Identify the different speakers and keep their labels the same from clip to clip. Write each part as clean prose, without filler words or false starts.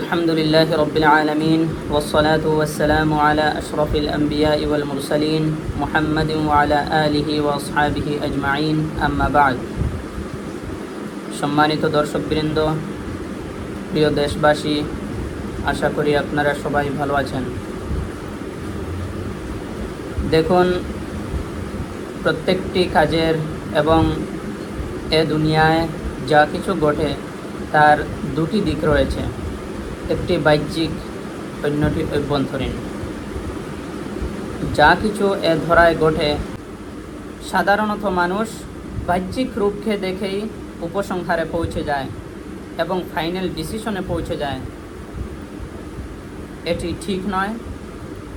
Speaker 1: الحمد لله رب العالمين والصلاة والسلام على أشرف الأنبياء والمرسلين محمد وعلى آله وأصحابه أجمعين أما بعد সম্মানিত দর্শকবৃন্দ, প্রিয় দেশবাসী, আশা করি আপনারা সবাই ভালো আছেন। দেখুন, প্রত্যেকটি কাজের এবং এ দুনিয়ায় যা কিছু ঘটে তার দুটি দিক রয়েছে, একটি বাহ্যিক, অন্যটি অভ্যন্তরীণ। যা কিছু এ ধরায় ঘটে সাধারণত মানুষ বাহ্যিক রূপকে দেখেই উপসংহারে পৌঁছে যায় এবং ফাইনাল ডিসিশনে পৌঁছে যায়। এটি ঠিক নয়।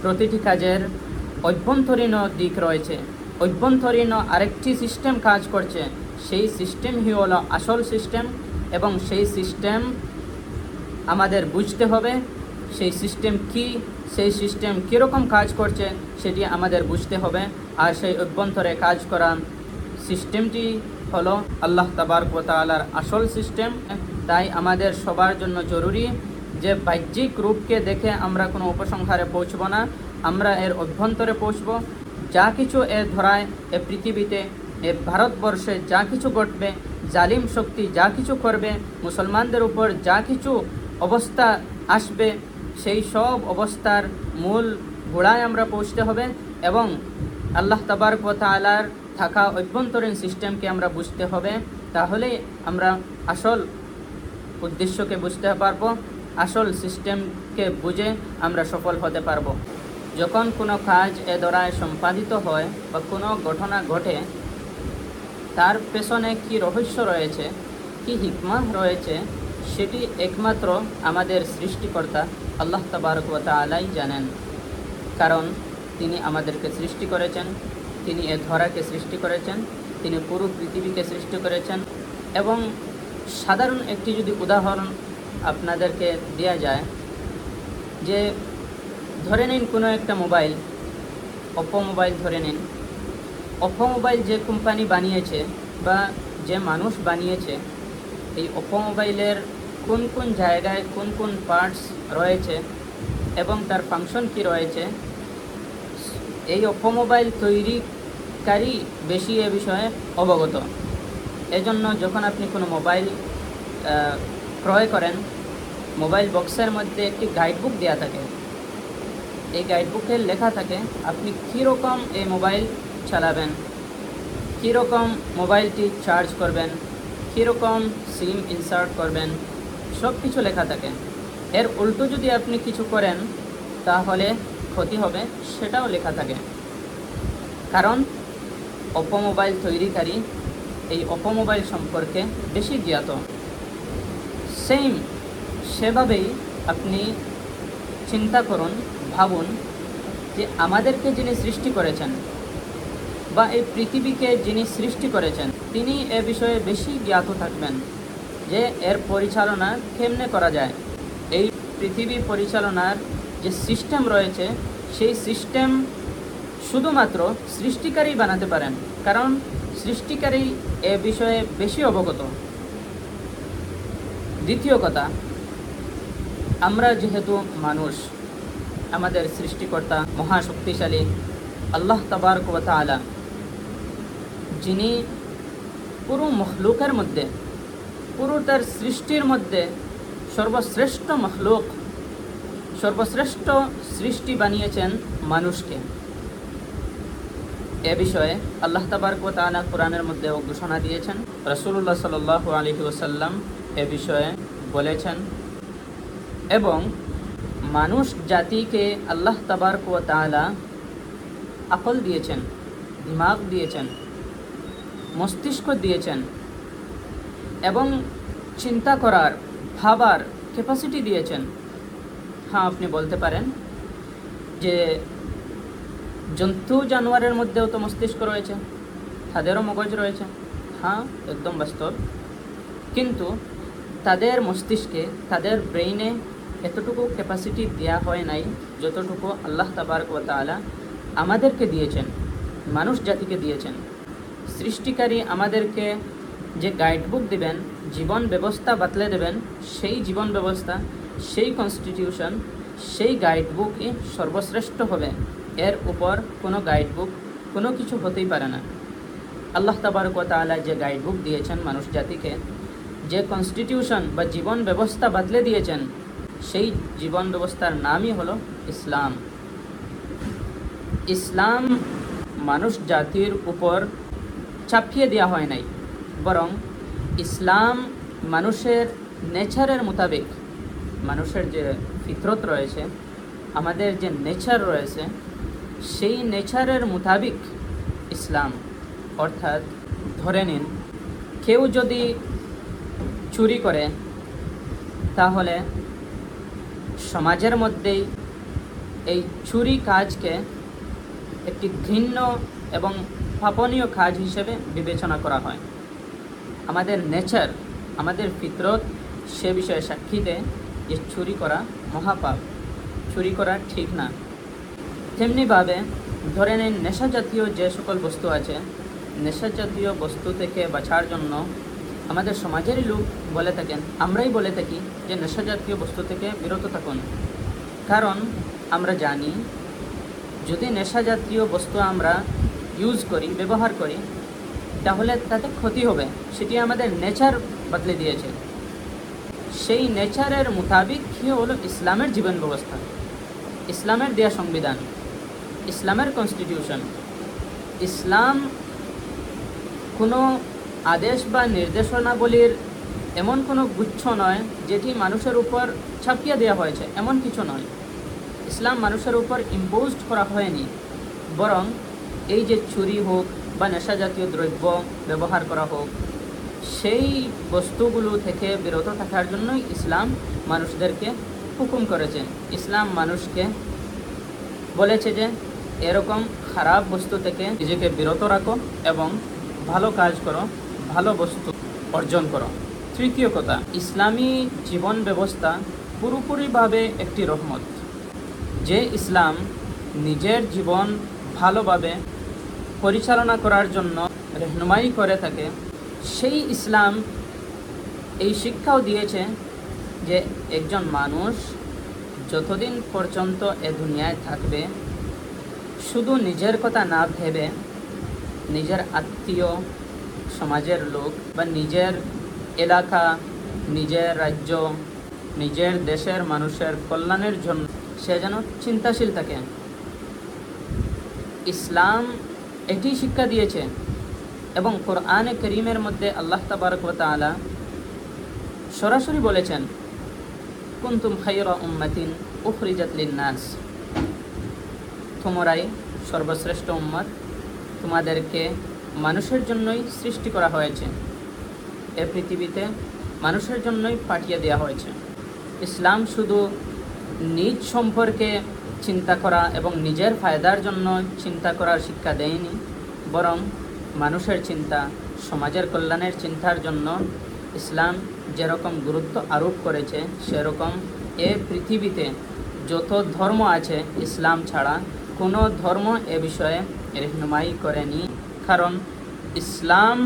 Speaker 1: প্রতিটি কাজের অভ্যন্তরীণ দিক রয়েছে। অভ্যন্তরীণ আরেকটি সিস্টেম কাজ করছে, সেই সিস্টেমই হলো আসল সিস্টেম এবং সেই সিস্টেম আমাদের বুঝতে হবে। সেই সিস্টেম কি, সেই সিস্টেম কীরকম কাজ করছে সেটি আমাদের বুঝতে হবে। আর সেই অভ্যন্তরে কাজ করা সিস্টেমটি হলো আল্লাহ তাবারক ওয়া তাআলার আসল সিস্টেম। তাই আমাদের সবার জন্য জরুরি যে বাহ্যিক রূপকে দেখে আমরা কোনো উপসংহারে পৌঁছব না, আমরা এর অভ্যন্তরে পৌঁছব। যা কিছু এর ধরায় এ পৃথিবীতে, এ ভারতবর্ষে যা কিছু ঘটবে, জালিম শক্তি যা কিছু করবে, মুসলমানদের উপর যা কিছু অবস্থা আসবে, সেই সব অবস্থার মূল গোড়ায় আমরা পৌঁছতে হবে এবং আল্লাহ তাবারক ওয়া তাআলার থাকা অভ্যন্তরীণ সিস্টেমকে আমরা বুঝতে হবে। তাহলেই আমরা আসল উদ্দেশ্যকে বুঝতে পারবো, আসল সিস্টেমকে বুঝে আমরা সফল হতে পারবো। যখন কোনো কাজ এ দ্বারায় সম্পাদিত হয় বা কোনো ঘটনা ঘটে, তার পেছনে কি রহস্য রয়েছে, কি হিকমত রয়েছে, সেটি একমাত্র আমাদের সৃষ্টিকর্তা আল্লাহ তাবারক ওয়া তাআলাই জানেন। কারণ তিনি আমাদেরকে সৃষ্টি করেছেন, তিনি এ ধরাকে সৃষ্টি করেছেন, তিনি পুরো পৃথিবীকে সৃষ্টি করেছেন। এবং সাধারণ একটি যদি উদাহরণ আপনাদেরকে দেয়া যায়, যে ধরে নিন কোনো একটা মোবাইল, ওপো মোবাইল ধরে নিন। ওপো মোবাইল যে কোম্পানি বানিয়েছে বা যে মানুষ বানিয়েছে, এই ওপো মোবাইলের কোন কোন জায়গায় কোন কোন পার্টস রয়েছে এবং তার ফাংশন কি রয়েছে, এই ওপো মোবাইল তৈরিকারী বেশি এ বিষয়ে অবগত। এজন্য যখন আপনি কোনো মোবাইল ক্রয় করেন, মোবাইল বক্সের মধ্যে একটি গাইডবুক দেওয়া থাকে। এই গাইডবুকে লেখা থাকে আপনি কীরকম এই মোবাইল চালাবেন, কীরকম মোবাইলটি চার্জ করবেন, কীরকম সিম ইনসার্ট করবেন, সব কিছু লেখা থাকে। এর উল্টো যদি আপনি কিছু করেন তাহলে ক্ষতি হবে, সেটাও লেখা থাকে। কারণ ওপো মোবাইল তৈরিকারী এই ওপো মোবাইল সম্পর্কে বেশি জ্ঞাত। সেভাবেই আপনি চিন্তা করুন, ভাবুন যে আমাদেরকে যিনি সৃষ্টি করেছেন বা এই পৃথিবীকে যিনি সৃষ্টি করেছেন, তিনি এ বিষয়ে বেশি জ্ঞাত থাকবেন যে এর পরিচালনা কেমনে করা যায়। এই পৃথিবী পরিচালনার যে সিস্টেম রয়েছে, সেই সিস্টেম শুধুমাত্র সৃষ্টিকারী বানাতে পারেন, কারণ সৃষ্টিকারী এ বিষয়ে বেশি অবগত। দ্বিতীয় কথা, আমরা যেহেতু মানুষ, আমাদের সৃষ্টিকর্তা মহাশক্তিশালী আল্লাহ তাবারক ওয়া তাআলা, যিনি পুরো মখলুকের মধ্যে, পুরো তার সৃষ্টির মধ্যে সর্বশ্রেষ্ঠ মখলুক, সর্বশ্রেষ্ঠ সৃষ্টি বানিয়েছেন মানুষকে। এ বিষয়ে আল্লাহ তাবারক ওয়া তাআলা কোরআনের মধ্যে ঘোষণা দিয়েছেন। রাসূলুল্লাহ সাল্লাল্লাহু আলাইহি ওয়াসাল্লাম এ বিষয়ে বলেছেন। এবং মানুষ জাতিকে আল্লাহ তাবারক ওয়া তাআলা আকল দিয়েছেন, দিমাগ দিয়েছেন, মস্তিষ্ক দিয়েছেন এবং চিন্তা করার, ভাবার ক্যাপাসিটি দিয়েছেন। হ্যাঁ, আপনি বলতে পারেন যে জন্তু জানোয়ারের মধ্যেও তো মস্তিষ্ক রয়েছে, তাদেরও মগজ রয়েছে। হ্যাঁ, একদম বাস্তব। কিন্তু তাদের মস্তিষ্কে, তাদের ব্রেইনে এতটুকু ক্যাপাসিটি দেওয়া হয় নাই যতটুকু আল্লাহ তাবারক ওয়া তাআলা আমাদেরকে দিয়েছেন, মানুষ জাতিকে দিয়েছেন। সৃষ্টিকারী আমাদেরকে যে গাইডবুক দিবেন, জীবন ব্যবস্থা বাতলে দেবেন, সেই জীবন ব্যবস্থা, সেই কনস্টিটিউশন, সেই গাইডবুকই সর্বশ্রেষ্ঠ হবে। এর উপর কোনো গাইডবুক কোনো কিছু হতেই পারে না। আল্লাহ তাবারক ওয়া তাআলা যে গাইডবুক দিয়েছেন মানুষ জাতিকে, যে কনস্টিটিউশন বা জীবন ব্যবস্থা বদলে দিয়েছেন, সেই জীবন ব্যবস্থার নামই হলো ইসলাম। ইসলাম মানুষ জাতির উপর চাপিয়ে দেওয়া হয় নাই, বরং ইসলাম মানুষের নেচারের মোতাবেক, মানুষের যে ফিতরত রয়েছে, আমাদের যে নেচার রয়েছে, সেই নেচারের মোতাবিক ইসলাম। অর্থাৎ ধরে নিন, কেউ যদি চুরি করে, তাহলে সমাজের মধ্যেই এই চুরি কাজকে একটি ঘৃণ্য এবং পাপনীয় কাজ হিসেবে বিবেচনা করা হয়। আমাদের নেচার, আমাদের ফিতরত সে বিষয়ে সাক্ষী দেয় যে চুরি করা মহাপাপ, চুরি করা ঠিক না। তেমনিভাবে ধরে নিন, নেশা জাতীয় যে সকল বস্তু আছে, নেশা জাতীয় বস্তু থেকে বাঁচার জন্য আমাদের সমাজেরই লোক বলে থাকেন, আমরাই বলে থাকি যে নেশা জাতীয় বস্তু থেকে বিরত থাকুন। কারণ আমরা জানি, যদি নেশা জাতীয় বস্তু আমরা ইউজ করি, ব্যবহার করি, তাহলে তাতে ক্ষতি হবে। সেটি আমাদের নেচার বদলে দিয়েছে। সেই নেচারের মোতাবিক কি হলো ইসলামের জীবন ব্যবস্থা, ইসলামের দেয়া সংবিধান, ইসলামের কনস্টিটিউশন। ইসলাম কোনো আদেশ বা নির্দেশনাবলীর এমন কোনো গুচ্ছ নয় যেটি মানুষের উপর ছাপিয়ে দেওয়া হয়েছে, এমন কিছু নয়। ইসলাম মানুষের উপর ইম্পোজড করা হয়নি, বরং এই যে চুরি হোক বা নেশা জাতীয় দ্রব্য ব্যবহার করা হোক, সেই বস্তুগুলো থেকে বিরত থাকার জন্যই ইসলাম মানুষদেরকে হুকুম করেছে। ইসলাম মানুষকে বলেছে যে এরকম খারাপ বস্তু থেকে নিজেকে বিরত রাখো এবং ভালো কাজ করো, ভালো বস্তু অর্জন করো। তৃতীয় কথা, ইসলামী জীবন ব্যবস্থা পুরোপুরিভাবে একটি রহমত। যে ইসলাম নিজের জীবন ভালোভাবে পরিচালনা করার জন্য রহনুমাই করে থাকে, সেই ইসলাম এই শিক্ষাও দিয়েছে যে একজন মানুষ যতদিন পর্যন্ত এ দুনিয়ায় থাকবে, শুধু নিজের কথা না ভেবে নিজের আত্মীয়, সমাজের লোক বা নিজের এলাকা, নিজের রাজ্য, নিজের দেশের মানুষের কল্যাণের জন্য সে যেন চিন্তাশীল থাকে। ইসলাম এটি শিক্ষা দিয়েছে এবং কোরআনে করিমের মধ্যে আল্লাহ তাবারক ওয়া তাআলা সরাসরি বলেছেন, কুনতুম খায়রা উম্মাতিন উখরিজাত লিন-নাস, তোমরাই সর্বশ্রেষ্ঠ উম্মত, তোমাদেরকে মানুষের জন্যই সৃষ্টি করা হয়েছে, এ পৃথিবীতে মানুষের জন্যই পাঠিয়ে দেওয়া হয়েছে। ইসলাম শুধু নিজ সম্পর্কে চিন্তা করা এবং নিজের ফায়দার জন্য চিন্তা করার শিক্ষা দেয়নি, বরং মানুষের চিন্তা, সমাজের কল্যাণের চিন্তার জন্য ইসলাম যেরকম গুরুত্ব আরোপ করেছে, সেরকম এ পৃথিবীতে যত ধর্ম আছে, ইসলাম ছাড়া কোনো ধর্ম এ বিষয়ে রহনুমাই করেনি। কারণ ইসলাম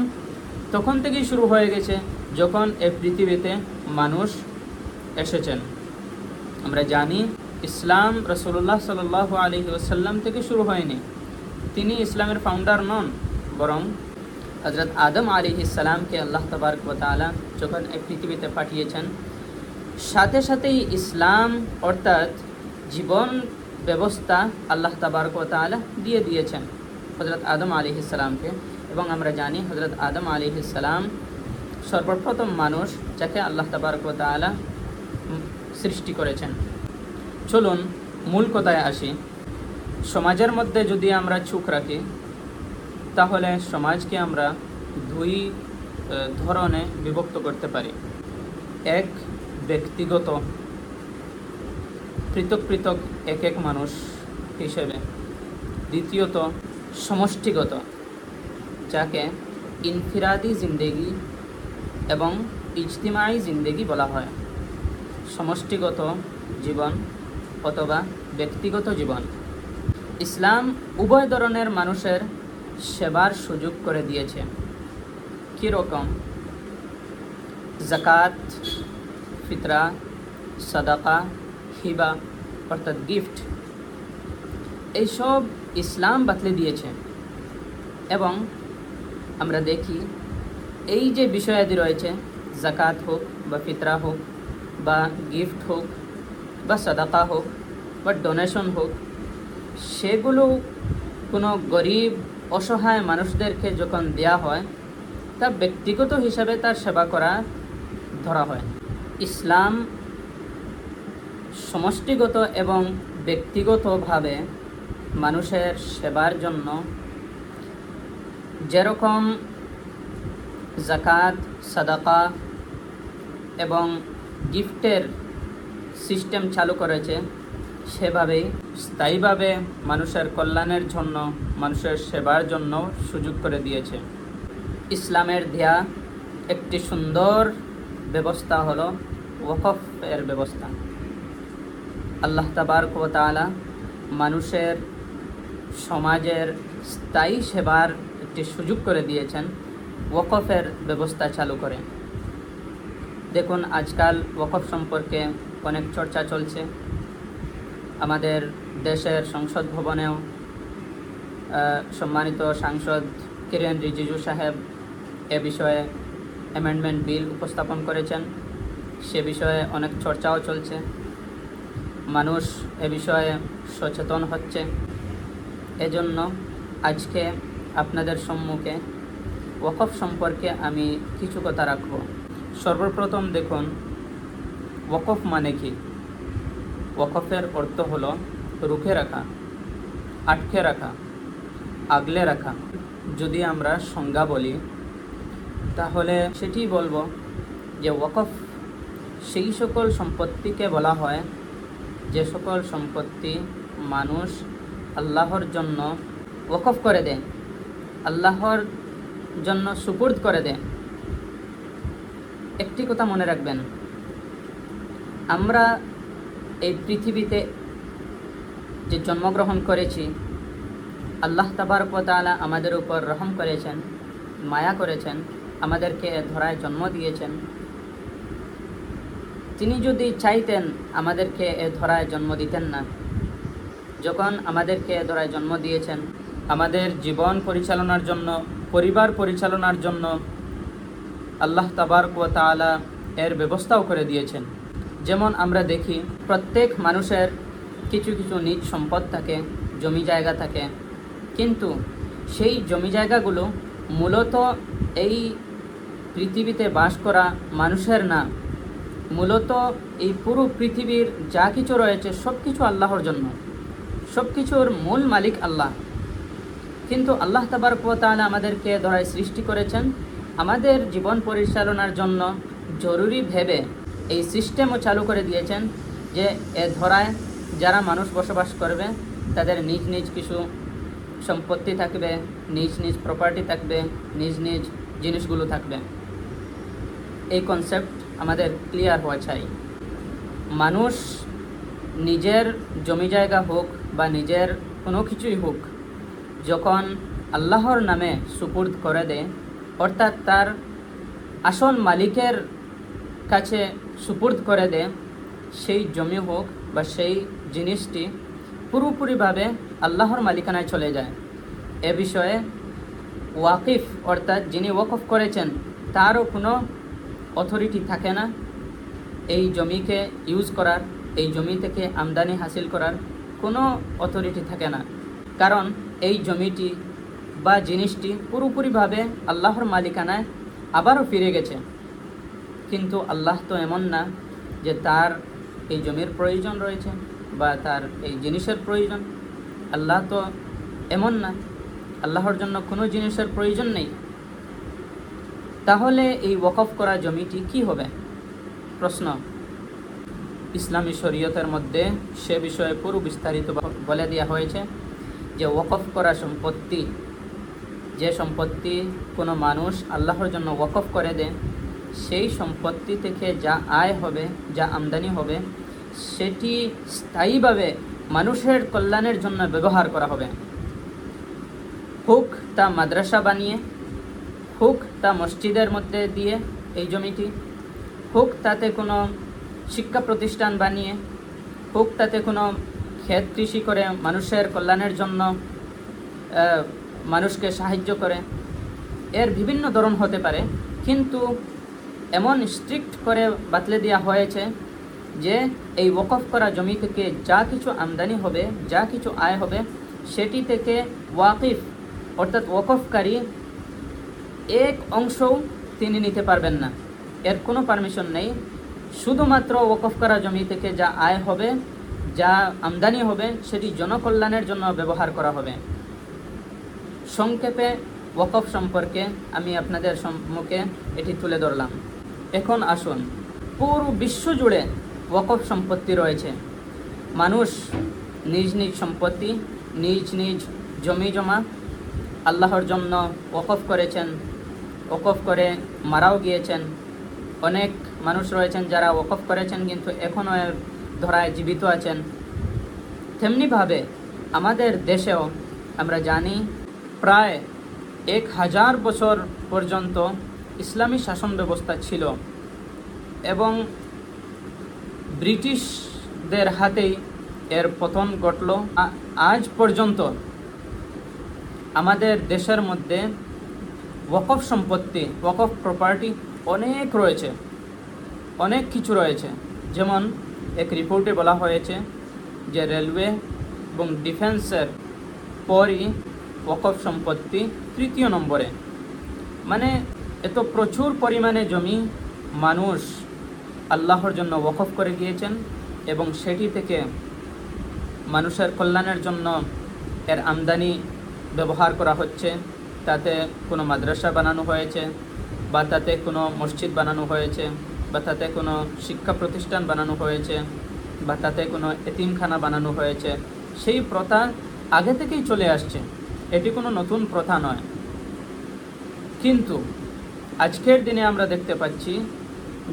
Speaker 1: তখন থেকেই শুরু হয়ে গেছে যখন এ পৃথিবীতে মানুষ এসেছেন। আমরা জানি ইসলাম রাসূলুল্লাহ সাল্লাল্লাহু আলাইহি ওয়াসাল্লাম থেকে শুরু হয়নি। তিনি ইসলামের ফাউন্ডার নন, বরং হযরত আদম আলাইহিস সালামকে আল্লাহ তাবারক ওয়া তাআলা যখন এই পৃথিবীতে পাঠিয়েছেন, সাথে সাথেই ইসলাম অর্থাৎ জীবন ব্যবস্থা আল্লাহ তাবারক ওয়া তাআলা দিয়ে দিয়েছেন হযরত আদম আলাইহিস সালামকে। এবং আমরা জানি হযরত আদম আলাইহিস সালাম সর্বপ্রথম মানুষ যাকে আল্লাহ তাবারক ওয়া তাআলা সৃষ্টি করেছেন। চলুন মূল কথায় আসি। সমাজের মধ্যে যদি আমরা চোখ রাখি, তাহলে সমাজকে আমরা দুই ধরনে বিভক্ত করতে পারি। এক, ব্যক্তিগত, পৃথক পৃথক এক এক মানুষ হিসেবে। দ্বিতীয়ত সমষ্টিগত, যাকে ইনফিরাদি জিন্দেগি এবং ইজতিমাই জিন্দেগি বলা হয়। সমষ্টিগত জীবন অথবা ব্যক্তিগত জীবন। ইসলাম উভয় ধরনের মানুষের সেবার সুযোগ করে দিয়েছে। কীরকম? জাকাত, ফিতরা সাদাকা, হিবা অর্থাৎ গিফট, এইসব ইসলাম বাতলে দিয়েছে। এবং আমরা দেখি এই যে বিষয়াদি রয়েছে, জাকাত হোক বা ফিতরা হোক বা গিফট হোক বা সাদাকা হোক বা ডোনেশন হোক, সেগুলো কোনো গরিব অসহায় মানুষদেরকে যখন দেয়া হয়, তা ব্যক্তিগত হিসাবে তার সেবা করা ধরা হয়। ইসলাম সমষ্টিগত এবং ব্যক্তিগতভাবে মানুষের সেবার জন্য যেরকম জাকাত, সাদাকা এবং গিফটের সিস্টেম চালু করেছে, সেভাবেই স্থায়ীভাবে মানুষের কল্যাণের জন্য, মানুষের সেবার জন্য সুযোগ করে দিয়েছে। ইসলামের দেয়া একটি সুন্দর ব্যবস্থা হলো ওয়াকফের ব্যবস্থা। আল্লাহ তাবারক ওয়া তাআলা মানুষের সমাজের স্থায়ী সেবার একটি সুযোগ করে দিয়েছেন ওয়াকফের ব্যবস্থা চালু করে। দেখুন, আজকাল ওয়াকফ সম্পর্কে অনেক চর্চা চলছে। আমাদের দেশের সংসদ ভবনেও সম্মানিত সাংসদ কিরেন রিজিজু সাহেব এ বিষয়ে অ্যামেন্ডমেন্ট বিল উপস্থাপন করেছেন। সে বিষয়ে অনেক চর্চাও চলছে, মানুষ এ বিষয়ে সচেতন হচ্ছে। এজন্য আজকে আপনাদের সম্মুখে ওয়াকফ সম্পর্কে আমি কিছু কথা রাখব। সর্বপ্রথম দেখুন, ওয়াকফ মানে কি? ওয়াকফের অর্থ হলো রুখে রাখা, আটকে রাখা, আগলে রাখা। যদি আমরা সংজ্ঞা বলি তাহলে সেটি বলবো যে ওয়াকফ সেই সকল সম্পত্তিকে বলা হয় যে সকল সম্পত্তি মানুষ আল্লাহর জন্য ওয়াকফ করে দেয়, আল্লাহর জন্য সুপুর্দ করে দেয়। একটি কথা মনে রাখবেন, আমরা এই পৃথিবীতে যে জন্মগ্রহণ করেছি, আল্লাহ তাবারক ওয়া তাআলা আমাদের উপর রহম করেছেন, মায়া করেছেন, আমাদেরকে ধরায় জন্ম দিয়েছেন। তিনি যদি চাইতেন আমাদেরকে এ ধরায় জন্ম দিতেন না। যখন আমাদেরকে এ ধরায় জন্ম দিয়েছেন, আমাদের জীবন পরিচালনার জন্য, পরিবার পরিচালনার জন্য আল্লাহ তাবারক ওয়া তাআলা এর ব্যবস্থাও করে দিয়েছেন। যেমন আমরা দেখি প্রত্যেক মানুষের কিছু কিছু নিজ সম্পদ থাকে, জমি জায়গা থাকে, কিন্তু সেই জমি জায়গাগুলো মূলত এই পৃথিবীতে বাস করা মানুষের না, মূলত এই পুরো পৃথিবীর যা কিছু রয়েছে সব কিছু আল্লাহর জন্য, সব কিছুর মূল মালিক আল্লাহ। কিন্তু আল্লাহ তাবারক ওয়া তাআলা আমাদেরকে ধরায় সৃষ্টি করেছেন আমাদের জীবন পরিচালনার জন্য। জরুরি ভেবে এই সিস্টেমও চালু করে দিয়েছেন যে এ ধরায় যারা মানুষ বসবাস করবে তাদের নিজ নিজ কিছু সম্পত্তি থাকবে, নিজ নিজ প্রপার্টি থাকবে, নিজ নিজ জিনিসগুলো থাকবে। এই কনসেপ্ট আমাদের ক্লিয়ার হওয়া চাই। মানুষ নিজের জমি জায়গা হোক বা নিজের কোনো কিছুই হোক, যখন আল্লাহর নামে সুপুর্দ করে দেয়, অর্থাৎ তার আসল মালিকের কাছে সুপুর্দ করে দেয়, সেই জমি হোক বা সেই জিনিসটি পুরোপুরিভাবে আল্লাহর মালিকানায় চলে যায়। এ বিষয়ে ওয়াকিফ অর্থাৎ যিনি ওয়াকফ করেছেন তারও কোনো অথরিটি থাকে না এই জমিকে ইউজ করার, এই জমি থেকে আমদানি হাসিল করার কোনো অথরিটি থাকে না। কারণ এই জমিটি বা জিনিসটি পুরোপুরিভাবে আল্লাহর মালিকানায় আবারও ফিরে গেছে। কিন্তু আল্লাহ তো এমন না যে তার এই জমির প্রয়োজন রয়েছে বা তার এই জিনিসের প্রয়োজন। আল্লাহ তো এমন না, আল্লাহর জন্য কোনো জিনিসের প্রয়োজন নেই। তাহলে এই ওয়াকফ করা জমিটি কি হবে? প্রশ্ন। ইসলামী শরীয়তের মধ্যে সে বিষয়ে পুরো বিস্তারিত বলে দেওয়া হয়েছে যে ওয়াকফ করা সম্পত্তি, যে সম্পত্তি কোনো মানুষ আল্লাহর জন্য ওয়াকফ করে দেয়, সেই সম্পত্তি থেকে যা আয় হবে, যা আমদানি হবে, সেটি স্থায়ীভাবে মানুষের কল্যাণের জন্য ব্যবহার করা হবে। হোক তা মাদ্রাসা বানিয়ে, হোক তা মসজিদের মধ্যে দিয়ে এই জমিটি, হোক তাতে কোনো শিক্ষা প্রতিষ্ঠান বানিয়ে, হোক তাতে কোনো ক্ষেত কৃষি করে মানুষের কল্যাণের জন্য মানুষকে সাহায্য করে, এর বিভিন্ন ধরন হতে পারে। কিন্তু এমন স্ট্রিক্ট করে বাতলে দেওয়া হয়েছে যে এই ওয়াকফ করা জমি থেকে যা কিছু আমদানি হবে, যা কিছু আয় হবে, সেটি থেকে ওয়াকিফ অর্থাৎ ওয়াকফকারী এক অংশও তিনি নিতে পারবেন না, এর কোনো পারমিশন নেই। শুধুমাত্র ওয়াকফ করা জমি থেকে যা আয় হবে, যা আমদানি হবে, সেটি জনকল্যাণের জন্য ব্যবহার করা হবে। সংক্ষেপে ওয়াকফ সম্পর্কে আমি আপনাদের সম্মুখে এটি তুলে ধরলাম। এখন আসুন, পুরো বিশ্ব জুড়ে ওয়াকফ সম্পত্তি রয়েছে। মানুষ নিজ নিজ সম্পত্তি, নিজ নিজ জমি জমা আল্লাহর জন্য ওয়াকফ করেছেন, ওয়াকফ করে মারাও গিয়েছেন। অনেক মানুষ রয়েছেন যারা ওয়াকফ করেছেন কিন্তু এখনও এর ধরায় জীবিত আছেন। তেমনিভাবে আমাদের দেশেও আমরা জানি প্রায় 1000 বছর পর্যন্ত ইসলামী শাসন ব্যবস্থা ছিল এবং ব্রিটিশদের হাতেই এর পতন ঘটল। আজ পর্যন্ত আমাদের দেশের মধ্যে ওয়াকফ সম্পত্তি, ওয়াকফ প্রপার্টি অনেক রয়েছে, অনেক কিছু রয়েছে। যেমন এক রিপোর্টে বলা হয়েছে যে রেলওয়ে এবং ডিফেন্সের পরই ওয়াকফ সম্পত্তি 3য় নম্বরে। মানে এত প্রচুর পরিমাণে জমি মানুষ আল্লাহর জন্য ওয়াকফ করে গিয়েছেন এবং সেটি থেকে মানুষের কল্যাণের জন্য এর আমদানি ব্যবহার করা হচ্ছে। তাতে কোনো মাদ্রাসা বানানো হয়েছে, বা তাতে কোনো মসজিদ বানানো হয়েছে, বা তাতে কোনো শিক্ষা প্রতিষ্ঠান বানানো হয়েছে, বা তাতে কোনো এতিমখানা বানানো হয়েছে। সেই প্রথা আগে থেকেই চলে আসছে, এটি কোনো নতুন প্রথা নয়। কিন্তু আজকের দিনে আমরা দেখতে পাচ্ছি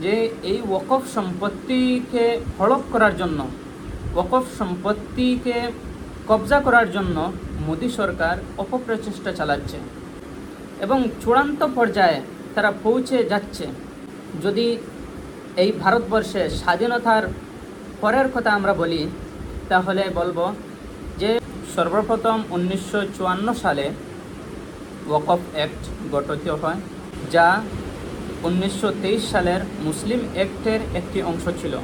Speaker 1: যে এই ওয়াকফ সম্পত্তিকে হড়প করার জন্য, ওয়াকফ সম্পত্তিকে কবজা করার জন্য মোদী সরকার অপপ্রচেষ্টা চালাচ্ছে এবং চূড়ান্ত পর্যায়ে তারা পৌঁছে যাচ্ছে। যদি এই ভারতবর্ষে স্বাধীনতার পরের কথা আমরা বলি, তাহলে বলবো যে সর্বপ্রথম 1954 সালে ওয়াকফ অ্যাক্ট গঠিত হয়, যা 1923 সালের মুসলিম অ্যাক্টের একটি অংশ ছিল।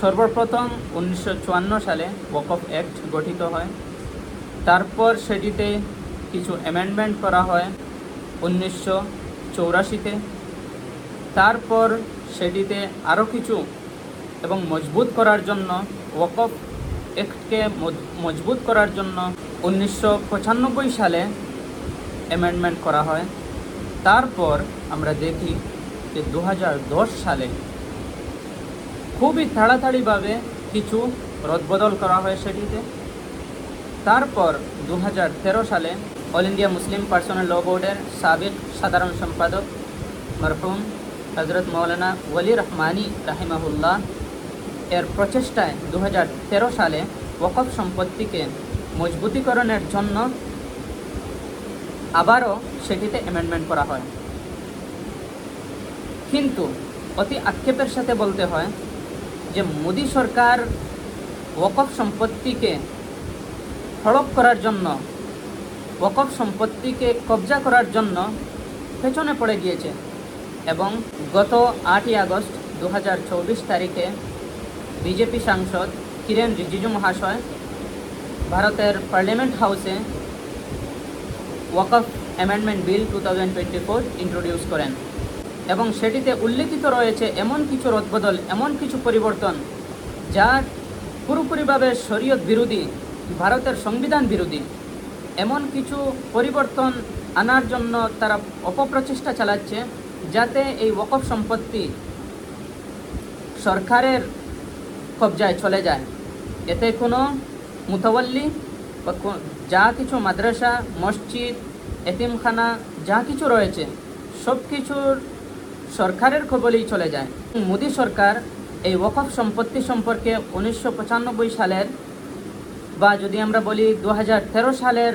Speaker 1: সর্বপ্রথম 1954 সালে ওয়াকফ অ্যাক্ট গঠিত হয়, তারপর সেটিতে কিছু অ্যামেন্ডমেন্ট করা হয় 1984-তে, তারপর সেটিতে আরও কিছু এবং মজবুত করার জন্য, ওয়াকফ অ্যাক্টকে মজবুত করার জন্য 1995 সালে অ্যামেন্ডমেন্ট করা হয়। তারপর আমরা দেখি যে 2010 সালে খুবই তাড়াতাড়িভাবে কিছু রদবদল করা হয় সেটিতে। তারপর 2013 সালে অল ইন্ডিয়া মুসলিম পার্সোনাল ল বোর্ডের সাবেক সাধারণ সম্পাদক মরহুম হজরত মৌলানা ওয়ালি রহমানি রাহিমাহুল্লাহ এর প্রচেষ্টায় 2013 সালে ওয়াকফ সম্পত্তিকে মজবুতিকরণের জন্য আবারও সেটিতে অ্যামেন্ডমেন্ট করা হয়। কিন্তু অতি আক্ষেপের সাথে বলতে হয় যে মোদী সরকার ওয়াকফ সম্পত্তিকে হড়প করার জন্য, ওয়াকফ সম্পত্তিকে কবজা করার জন্য পেছনে পড়ে গিয়েছে এবং গত 8ই আগস্ট 2024 তারিখে বিজেপি সাংসদ কিরেন রিজিজু মহাশয় ভারতের পার্লামেন্ট হাউসে ওয়াকফ অ্যামেন্ডমেন্ট বিল 2024 ইন্ট্রোডিউস করেন এবং সেটিতে উল্লেখিত রয়েছে এমন কিছু রদবদল, এমন কিছু পরিবর্তন যা পুরোপুরিভাবে শরীয়ত বিরোধী, ভারতের সংবিধান বিরোধী। এমন কিছু পরিবর্তন আনার জন্য তারা অপপ্রচেষ্টা চালাচ্ছে যাতে এই ওয়াকফ সম্পত্তি সরকারের কবজায় চলে যায়। এতে কোনো মুতাওয়াল্লি বা যা কিছু মাদ্রাসা, মসজিদ, এতিমখানা যা কিছু রয়েছে সব কিছুর সরকারের কবলেই চলে যায়। মোদী সরকার এই ওয়াকফ সম্পত্তি সম্পর্কে 1995 সালের বা যদি আমরা বলি 2013 সালের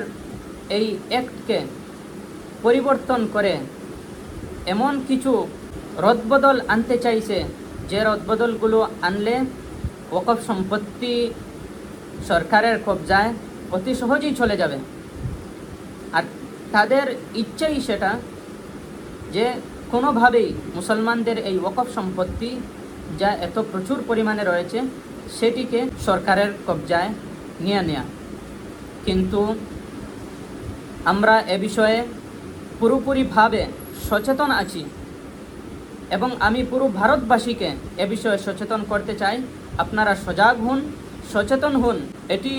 Speaker 1: এই অ্যাক্টকে পরিবর্তন করে এমন কিছু রদবদল আনতে চাইছে যে রদবদলগুলো আনলে ওয়াকফ সম্পত্তি সরকারের কবজায় অতি সহজেই চলে যাবে। আর তাদের ইচ্ছেই সেটা যে কোনোভাবেই মুসলমানদের এই ওয়াকফ সম্পত্তি যা এত প্রচুর পরিমাণে রয়েছে সেটিকে সরকারের কবজায় নিয়ে নেয়া। কিন্তু আমরা এ বিষয়ে পুরোপুরিভাবে সচেতন আছি এবং আমি পুরো ভারতবাসীকে এ বিষয়ে সচেতন করতে চাই। আপনারা সজাগ হন, সচেতন হন। এটি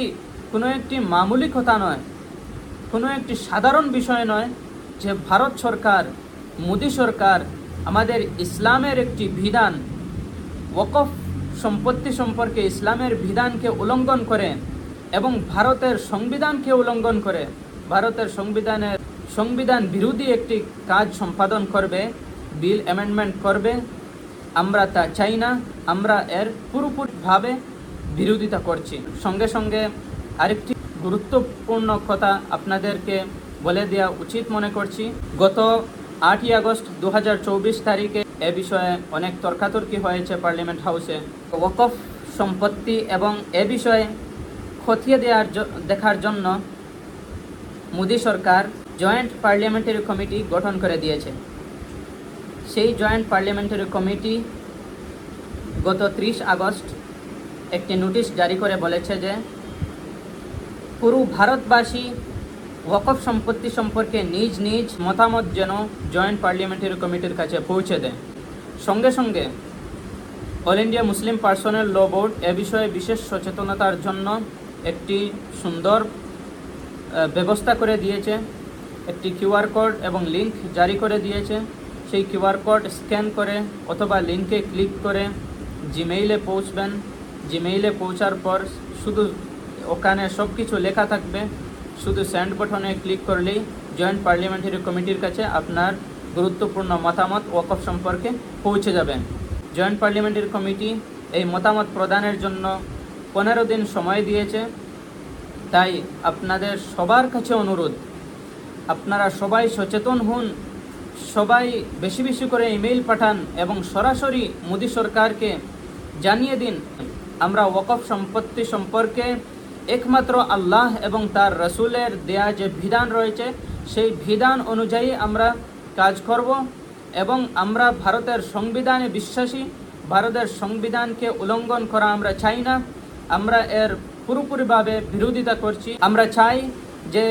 Speaker 1: কোনো একটি মামুলি কথা নয়, কোনো একটি সাধারণ বিষয় নয় যে ভারত সরকার, মোদী সরকার আমাদের ইসলামের একটি বিধান, ওয়াকফ সম্পত্তি সম্পর্কে ইসলামের বিধানকে উল্লঙ্ঘন করে এবং ভারতের সংবিধানকে উল্লঙ্ঘন করে ভারতের সংবিধান বিরোধী একটি কাজ সম্পাদন করবে, বিল অ্যামেন্ডমেন্ট করবে। আমরা তা চাই না, আমরা এর পুরোপুরিভাবে বিরোধিতা করছি। সঙ্গে সঙ্গে আরেকটি গুরুত্বপূর্ণ কথা আপনাদেরকে বলে দেওয়া উচিত মনে করছি। গত 8ই আগস্ট 2024 তারিখে এ বিষয়ে অনেক তর্কাতর্কি হয়েছে পার্লামেন্ট হাউসে। ওয়াকফ সম্পত্তি এবং এ বিষয়ে খতিয়ে দেখার জন্য মোদী সরকার জয়েন্ট পার্লামেন্টারি কমিটি গঠন করে দিয়েছে। সেই জয়েন্ট পার্লামেন্টারি কমিটি গত 30 আগস্ট একটি নোটিশ জারি করে বলেছে যে পুরো ভারতবাসী ওয়াকফ সম্পত্তি সম্পর্কে নিজ নিজ মতামত যেন জয়েন্ট পার্লামেন্টারি কমিটির কাছে পৌঁছে দেয়। সঙ্গে সঙ্গে অল ইন্ডিয়া মুসলিম পার্সোনাল ল বোর্ড এ বিষয়ে বিশেষ সচেতনতার জন্য একটি সুন্দর ব্যবস্থা করে দিয়েছে। একটি কিউআর কোড এবং লিঙ্ক জারি করে দিয়েছে। সেই কিউআর কোড স্ক্যান করে অথবা লিঙ্কে ক্লিক করে জিমেইলে পৌঁছবেন। জিমেইলে পৌঁছার পর শুধু ওখানে সব কিছু লেখা থাকবে, শুধু সেন্ড বাটনে ক্লিক করলেই জয়েন্ট পার্লামেন্টারি কমিটির কাছে আপনার গুরুত্বপূর্ণ মতামত ওয়াকফ সম্পর্কে পৌঁছে যাবে। জয়েন্ট পার্লামেন্টারি কমিটি এই মতামত প্রদানের জন্য 15 দিন সময় দিয়েছে। তাই আপনাদের সবার কাছে অনুরোধ, আপনারা সবাই সচেতন হন, সবাই বেশি বেশি করে ইমেইল পাঠান এবং সরাসরি মোদী সরকারকে জানিয়ে দিন আমরা ওয়াকফ সম্পত্তি সম্পর্কে একমাত্র আল্লাহ এবং তার রসুলের দেয়া যে বিধান রয়েছে সেই বিধান অনুযায়ী আমরা কাজ করব এবং আমরা ভারতের সংবিধানে বিশ্বাসী। ভারতের সংবিধানকে উল্লঙ্ঘন করা আমরা চাই না, আমরা এর পুরোপুরিভাবে বিরোধিতা করছি। আমরা চাই যে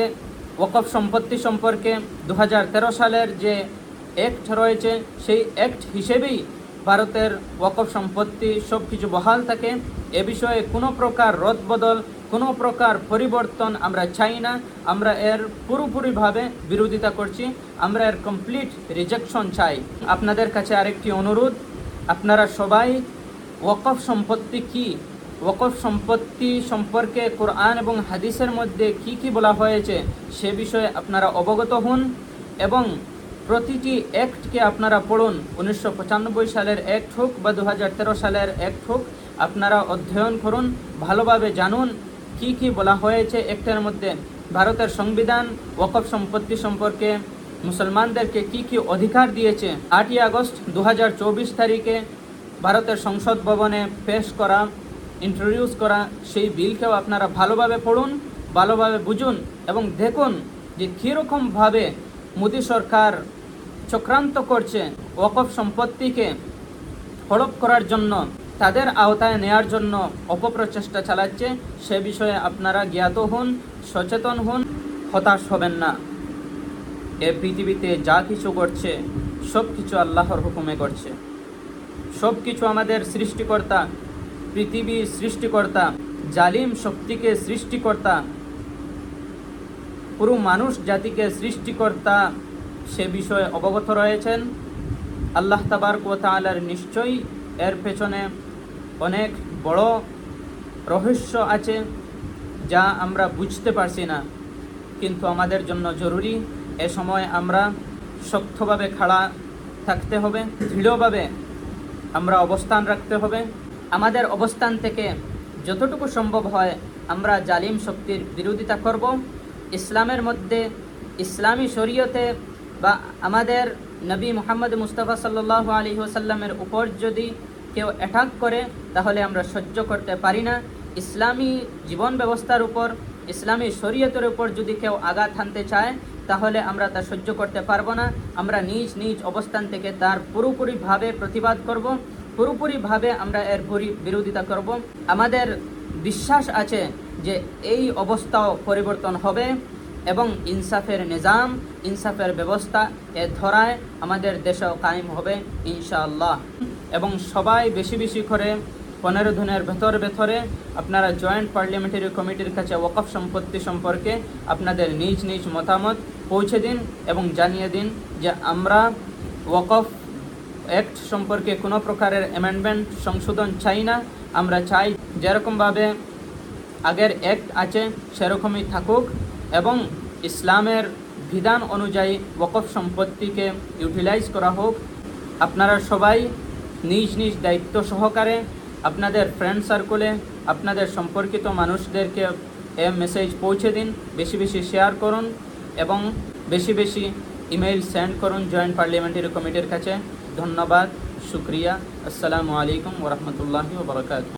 Speaker 1: ওয়াকফ সম্পত্তি সম্পর্কে 2013 সালের যে অ্যাক্ট রয়েছে সেই অ্যাক্ট হিসেবেই ভারতের ওয়াকফ সম্পত্তি সব কিছু বহাল থাকে। এ বিষয়ে কোনো প্রকার রদবদল, কোনো প্রকার পরিবর্তন আমরা চাই না। আমরা এর পুরোপুরিভাবে বিরোধিতা করছি, আমরা এর কমপ্লিট রিজেকশন চাই। আপনাদের কাছে আরেকটি অনুরোধ, আপনারা সবাই ওয়াকফ সম্পত্তি কি, ওয়াকফ সম্পত্তি সম্পর্কে কোরআন এবং হাদিসের মধ্যে কি কি বলা হয়েছে সে বিষয়ে আপনারা অবগত হন এবং প্রতিটি অ্যাক্টকে আপনারা পড়ুন। 1995 সালের অ্যাক্ট হোক বা 2013 সালের অ্যাক্ট হোক, আপনারা অধ্যয়ন করুন, ভালোভাবে জানুন কি কি বলা হয়েছে অ্যাক্টের মধ্যে। ভারতের সংবিধান ওয়াকফ সম্পত্তি সম্পর্কে মুসলমানদেরকে কি কি অধিকার দিয়েছে। 8ই আগস্ট 2024 তারিখে ভারতের সংসদ ভবনে পেশ করা, ইন্ট্রোডিউস করা সেই বিলকেও আপনারা ভালোভাবে পড়ুন, ভালোভাবে বুঝুন এবং দেখুন যে কীরকমভাবে মোদী সরকার চক্রান্ত করছে ওয়াকফ সম্পত্তিকে হড়প করার জন্য, তাদের আওতায় নেয়ার জন্য অপপ্রচেষ্টা চালাচ্ছে। সে বিষয়ে আপনারা জ্ঞাত হন, সচেতন হন, হতাশ হবেন না। এ পৃথিবীতে যা কিছু করছে সব কিছু আল্লাহর হুকুমে করছে। সব কিছু আমাদের সৃষ্টিকর্তা, পৃথিবীর সৃষ্টিকর্তা, জালিম শক্তিকে সৃষ্টিকর্তা, পুরো মানুষ জাতিকে সৃষ্টিকর্তা সে বিষয়ে অবগত রয়েছেন। আল্লাহ তাবারক ওয়া তাআলার নিশ্চয়ই এর পেছনে অনেক বড় রহস্য আছে যা আমরা বুঝতে পারছি না, কিন্তু আমাদের জন্য জরুরি এ সময় আমরা শক্তভাবে খাড়া থাকতে হবে, দৃঢ়ভাবে আমরা অবস্থান রাখতে হবে। আমাদের অবস্থান থেকে যতটুকু সম্ভব হয় আমরা জালিম শক্তির বিরোধিতা করব। ইসলামের মধ্যে, ইসলামী শরীয়তে বা আমাদের নবী মুহাম্মদ মুস্তাফা সাল্লাল্লাহু আলাইহি ওয়াসাল্লামের উপর যদি কেউ অ্যাটাক করে তাহলে আমরা সহ্য করতে পারি না। ইসলামী জীবন ব্যবস্থার উপর, ইসলামী শরীয়তের উপর যদি কেউ আঘাত হানতে চায় তাহলে আমরা তা সহ্য করতে পারবো না। আমরা নিজ নিজ অবস্থান থেকে তার পুরোপুরিভাবে প্রতিবাদ করব, পুরোপুরিভাবে আমরা এর বিরোধিতা করব। আমাদের বিশ্বাস আছে যে এই অবস্থাও পরিবর্তন হবে এবং ইনসাফের নিজাম, ইনসাফের ব্যবস্থা এ ধরায় আমাদের দেশেও কায়েম হবে ইনশাআল্লাহ। এবং সবাই বেশি বেশি করে 15 দিনের ভেতরে আপনারা জয়েন্ট পার্লামেন্টারি কমিটির কাছে ওয়াকফ সম্পত্তি সম্পর্কে আপনাদের নিজ নিজ মতামত পৌঁছে দিন এবং জানিয়ে দিন যে আমরা ওয়াকফ অ্যাক্ট সম্পর্কে কোনো প্রকারের অ্যামেন্ডমেন্ট সংশোধন চাই না। আমরা চাই যেরকমভাবে আগের অ্যাক্ট আছে সেরকমই থাকুক এবং ইসলামের বিধান অনুযায়ী ওয়াকফ সম্পত্তিকে ইউটিলাইজ করা হোক। আপনারা সবাই নিজ নিজ দায়িত্ব সহকারে আপনাদের ফ্রেন্ড সার্কেলে আপনাদের সম্পর্কিত মানুষদেরকে মেসেজ পৌঁছে দিন, বেশি বেশি শেয়ার করুন এবং বেশি বেশি ইমেইল সেন্ড করুন জয়েন্ট পার্লামেন্টারি কমিটির কাছে। ধন্যবাদ, শুক্রিয়া। আসসালামু আলাইকুম ওয়া রাহমাতুল্লাহি ওয়া বারাকাতুহু।